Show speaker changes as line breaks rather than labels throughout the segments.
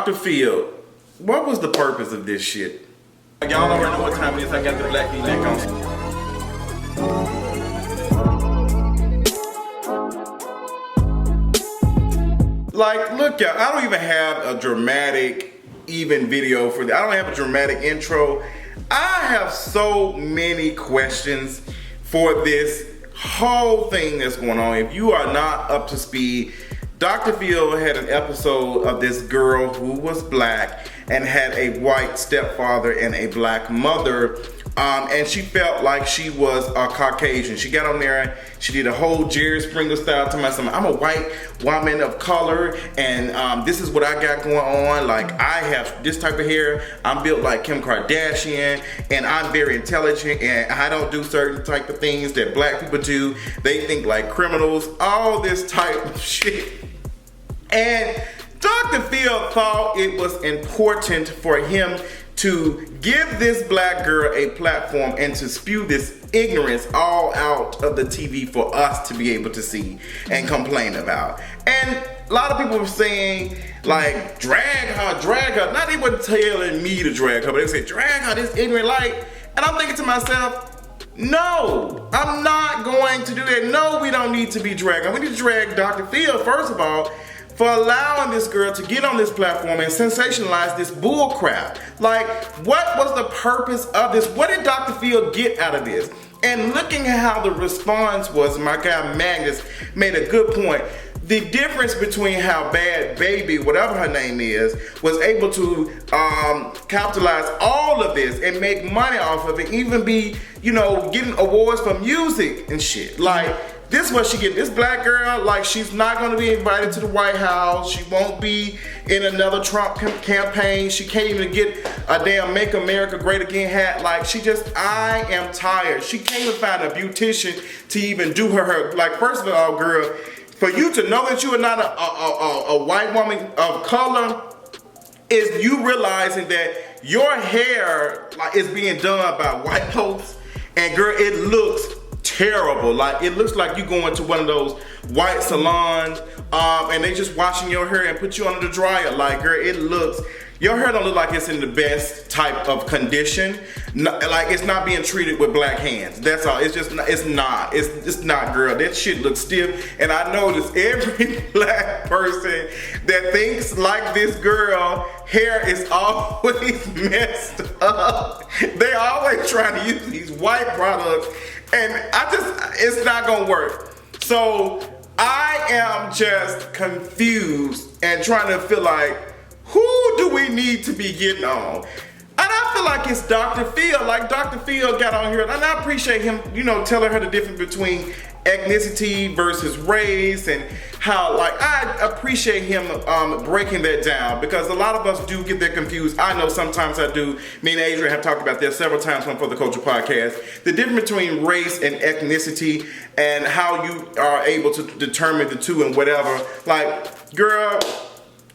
Dr. Phill, what was the purpose of this shit? Y'all already know what time it is. I got the black V-neck on. Like, look, y'all, I don't even have a dramatic even video for that. I don't have a dramatic intro. I have so many questions for this whole thing that's going on. If you are not up to speed, Dr. Phill had an episode of this girl who was black and had a white stepfather and a black mother. And she felt like she was a Caucasian. She got on there, she did a whole Jerry Springer style to myself. I'm a white woman of color, and this is what I got going on. Like, I have this type of hair, I'm built like Kim Kardashian, and I'm very intelligent, and I don't do certain type of things that black people do. They think like criminals, all this type of shit. And Dr. Phill thought it was important for him to give this black girl a platform and to spew this ignorance all out of the TV for us to be able to see and complain about. And a lot of people were saying, like, drag her. Not even telling me to drag her, but they say, drag her, this ignorant light. And I'm thinking to myself, no, I'm not going to do that. No, we don't need to be dragged. We need to drag Dr. Phill, first of all, for allowing this girl to get on this platform and sensationalize this bull crap. Like, what was the purpose of this? What did Dr. Phill get out of this? And looking at how the response was, my guy Magnus made a good point. The difference between how Bad Baby, whatever her name is, was able to capitalize all of this and make money off of it, even be, you know, getting awards for music and shit. Like, this is what she get. This black girl, like, she's not gonna be invited to the White House. She won't be in another Trump campaign. She can't even get a damn Make America Great Again hat. Like, she just, I am tired. She can't even find a beautician to even do her hair. Like, first of all, girl, for you to know that you are not a white woman of color is you realizing that your hair, like, is being done by white folks. And girl, it looks terrible. Like, it looks like you going to one of those white salons and they just washing your hair and put you under the dryer. Like, girl, it looks, your hair don't look like it's in the best type of condition. Like, it's not being treated with black hands. That's all. It's just not, it's not, girl. That shit looks stiff. And I notice every black person that thinks like this girl, hair is always messed up. They always trying to use these white products, and it's not gonna work. So I am just confused and trying to feel like, who do we need to be getting on? And I feel like it's Dr. Phill. Like, Dr. Phill got on here, and I appreciate him, you know, telling her the difference between ethnicity versus race, and how, like, I appreciate him breaking that down, because a lot of us do get that confused. I know sometimes I do. Me and Adrian have talked about this several times on For the Culture podcast. The difference between race and ethnicity and how you are able to determine the two and whatever. Like, girl,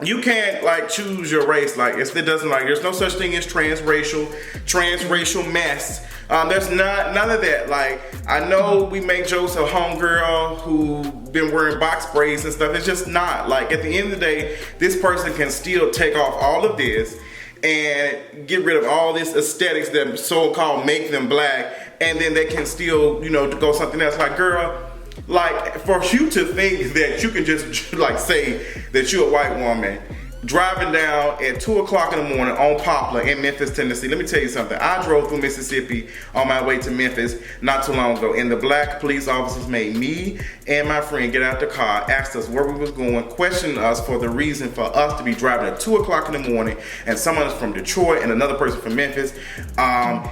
you can't, like, choose your race. Like, it doesn't, like, there's no such thing as transracial mess. There's none of that. Like, I know we make jokes of homegirl who been wearing box braids and stuff. It's just not. Like, at the end of the day, this person can still take off all of this and get rid of all this aesthetics that so-called make them black, and then they can still, you know, go something else. Like, girl, like, for you to think that you can just, like, say that you're a white woman driving down at 2 o'clock in the morning on Poplar in Memphis, Tennessee. Let me tell you something. I drove through Mississippi on my way to Memphis not too long ago, and the black police officers made me and my friend get out the car, asked us where we was going, questioned us for the reason for us to be driving at 2 o'clock in the morning, and someone from Detroit and another person from Memphis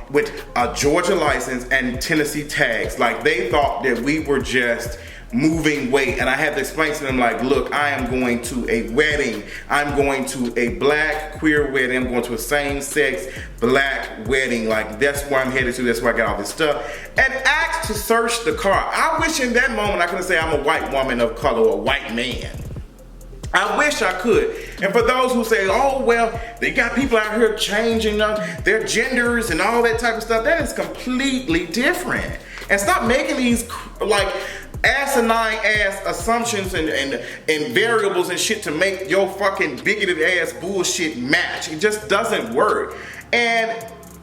with a Georgia license and Tennessee tags. Like, they thought that we were just moving weight, and I had to explain to them, like, look, I am going to a wedding. I'm going to a black queer wedding. I'm going to a same-sex black wedding. Like, that's where I'm headed to. That's where I got all this stuff. And asked to search the car. I wish in that moment I could say I'm a white woman of color or a white man. I wish I could. And for those who say, oh, well, they got people out here changing their genders and all that type of stuff, that is completely different. And stop making these, like, asinine ass assumptions and variables and shit to make your fucking bigoted ass bullshit match. It just doesn't work. And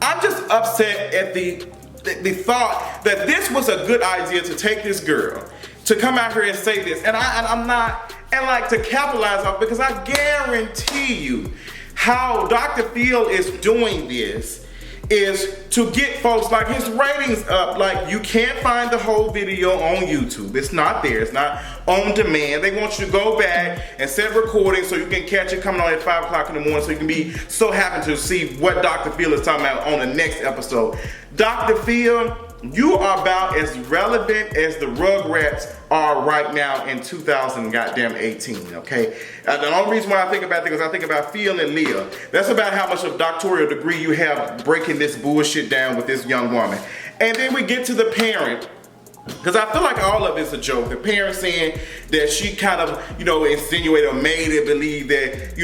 I'm just upset at the thought that this was a good idea to take this girl to come out here and say this, and I'm not, and like to capitalize off, because I guarantee you how Dr. Phill is doing this is to get folks, like, his ratings up. Like, you can't find the whole video on YouTube. It's not there. It's not on demand. They want you to go back and set recording so you can catch it coming on at 5 o'clock in the morning, so you can be so happy to see what Dr. Phill is talking about on the next episode. Dr. Phill, you are about as relevant as the Rugrats are right now in 2018, okay? The only reason why I think about that is I think about Phill and Leah. That's about how much of a doctoral degree you have breaking this bullshit down with this young woman. And then we get to the parent, because I feel like all of it's a joke. The parent saying that she kind of, insinuated or made it believe that,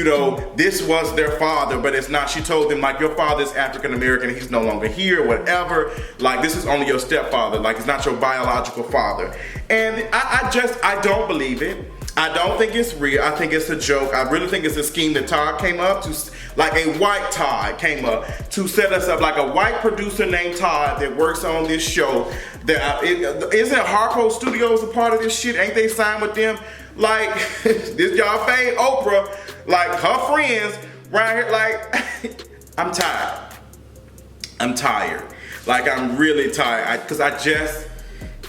this was their father, but it's not. She told them, like, your father's African American, he's no longer here, whatever. Like, this is only your stepfather. Like, it's not your biological father. And I don't believe it. I don't think it's real. I think it's a joke. I really think it's a scheme that Todd came up to, like a white Todd came up to set us up, like a white producer named Todd that works on this show. That isn't Harpo Studios a part of this shit? Ain't they signed with them? Like, this y'all fame Oprah, like her friends right here. Like, I'm tired. I'm tired. Like, I'm really tired because I just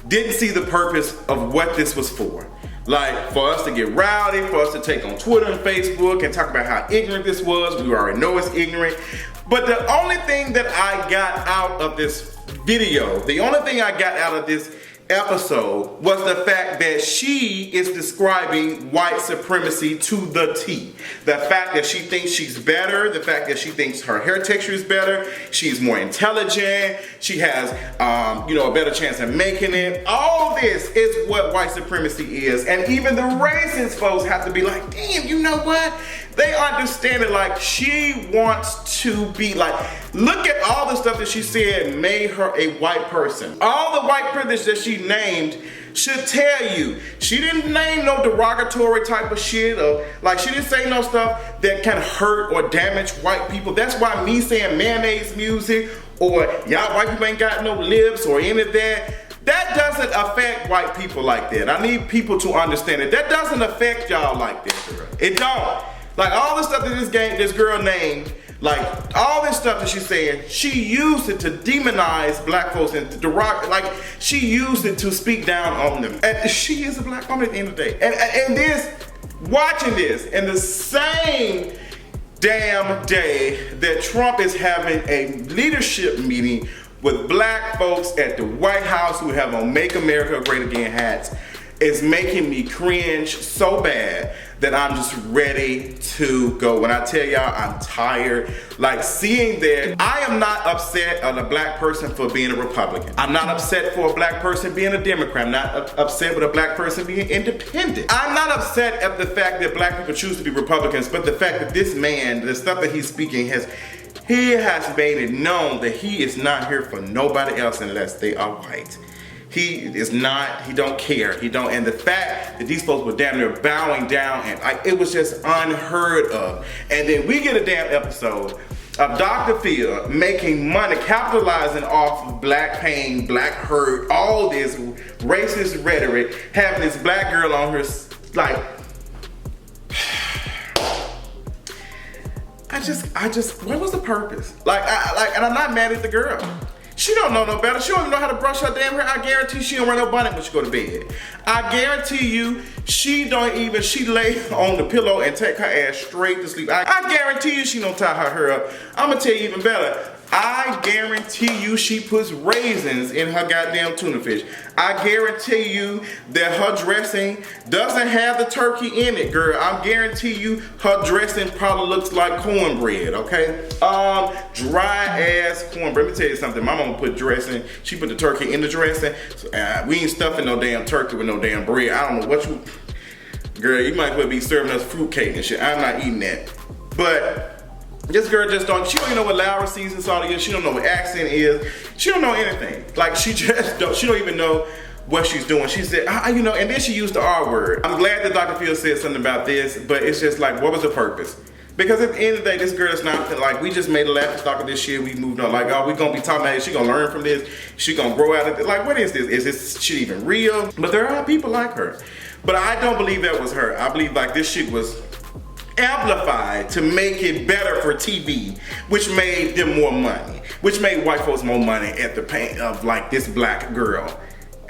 didn't see the purpose of what this was for. Like, for us to get rowdy, for us to take on Twitter and Facebook and talk about how ignorant this was. We already know it's ignorant. But the only thing that I got out of this video, the only thing I got out of this episode was the fact that she is describing white supremacy to the T. The fact that she thinks she's better, the fact that she thinks her hair texture is better, she's more intelligent, she has a better chance of making it. All this is what white supremacy is. And even the racist folks have to be like, damn, you know what? They understand it. Like, she wants to be like, look at all the stuff that she said made her a white person. All the white privilege that she named should tell you. She didn't name no derogatory type of shit, or like, she didn't say no stuff that can hurt or damage white people. That's why me saying mayonnaise music or y'all white people ain't got no lips or any of that, that doesn't affect white people like that. I need people to understand it. That doesn't affect y'all like this, girl. It don't. Like, all the stuff that this girl named, like, all this stuff that she's saying, she used it to demonize black folks and to like, she used it to speak down on them. And she is a black woman at the end of the day. And this, watching this, in the same damn day that Trump is having a leadership meeting with black folks at the White House who have on Make America Great Again hats, is making me cringe so bad that I'm just ready to go. When I tell y'all I'm tired, like, seeing that, I am not upset at a black person for being a Republican. I'm not upset for a black person being a Democrat. I'm not upset with a black person being independent. I'm not upset at the fact that black people choose to be Republicans, but the fact that this man, the stuff that he's speaking, he has made it known that he is not here for nobody else unless they are white. He is not, he don't care, and the fact that these folks were damn near bowing down, and it was just unheard of. And then we get a damn episode of Dr. Phill making money, capitalizing off of black pain, black hurt, all this racist rhetoric, having this black girl on her, like, I just, what was the purpose? And I'm not mad at the girl. She don't know no better. She don't even know how to brush her damn hair. I guarantee she don't wear no bonnet when she go to bed. I guarantee you, she lay on the pillow and take her ass straight to sleep. I guarantee you she don't tie her hair up. I'm gonna tell you even better. I guarantee you she puts raisins in her goddamn tuna fish. I guarantee you that her dressing doesn't have the turkey in it, girl. I guarantee you her dressing probably looks like cornbread, okay? Dry ass cornbread. Let me tell you something. My mama put dressing, she put the turkey in the dressing. So, we ain't stuffing no damn turkey with no damn bread. I don't know what you, girl, you might as well be serving us fruitcake and shit. I'm not eating that. But this girl she don't even know what Laura season salt is. She don't know what accent is. She don't know anything. Like, she don't even know what she's doing. She said, you know, and then she used the R word. I'm glad that Dr. Phill said something about this, but it's just like, what was the purpose? Because at the end of the day, this girl is not like, we just made a laughing stock of this shit. We moved on. Like, oh, we gonna be talking about it. She gonna learn from this. She gonna grow out of it. Like, what is this? Is this shit even real? But there are people like her. But I don't believe that was her. I believe like this shit was amplified to make it better for TV, which made them more money, which made white folks more money at the pain of like this black girl.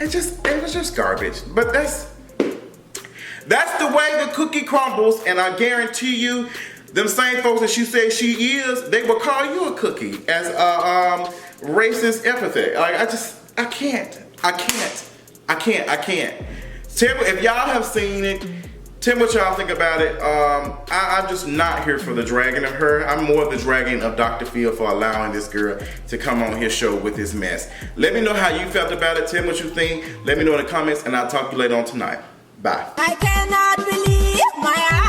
It was just garbage. But that's the way the cookie crumbles, and I guarantee you, them same folks that you say she is, they will call you a cookie as a racist epithet. Like I can't. Tell me if y'all have seen it. Tell me what y'all think about it. I'm just not here for the dragging of her. I'm more the dragging of Dr. Phill for allowing this girl to come on his show with this mess. Let me know how you felt about it. Tell me what you think. Let me know in the comments, and I'll talk to you later on tonight. Bye.
I cannot believe my eyes.